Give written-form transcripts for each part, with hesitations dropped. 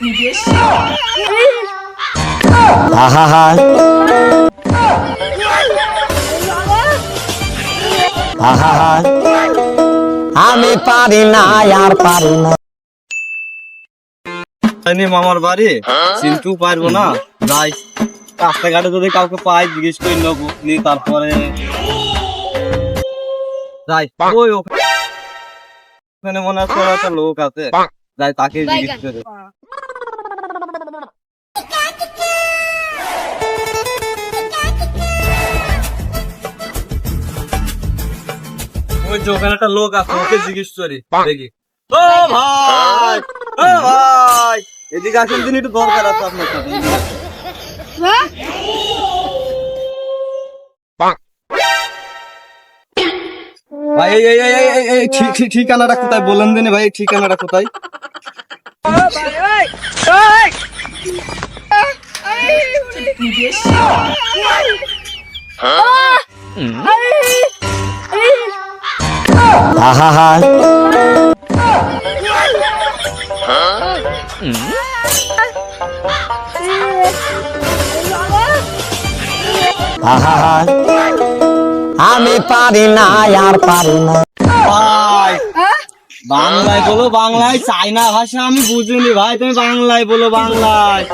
আমি পারি না আর পারি না। মামার বাড়ি চিনতেও পারবো না, যাই রাস্তাঘাটে যদি কাউকে পাই জিজ্ঞেস করে নেবো, নিয়ে তারপরে যাই। ওই ওখানে মনে হচ্ছে একটা লোক আছে, যাই তাকে জিজ্ঞেস করে। ওই যে ওখানে একটা লোক আছে, ওকে জিজ্ঞেস করি দেখি। ও ভাই, ও ভাই, এদিকে আসেন দিন, একটু দরকার আছে আপনার সাথে। ভাই এই ঠিকানাটা কোথায় বলেন দিন ভাই, এই ঠিকানাটা কোথায়? আমি পারি না আর পারি না। ভাই বাংলায় বলো, বাংলায়, চাইনা ভাষা আমি বুঝিনি ভাই, তুমি বাংলায় বলো, বাংলায়।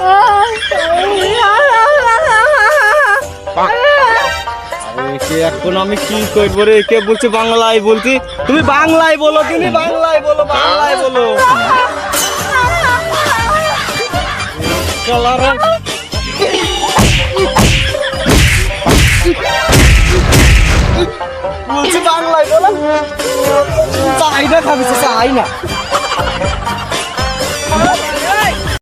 এখন আমি কি করবো রে, কে বলছে বাংলায় বলছি, তুমি বাংলায় বলো, তুমি বাংলায় বলো, বাংলায় বলো। বলছি বাংলায় বলো, চাই না খাবি, চাই না।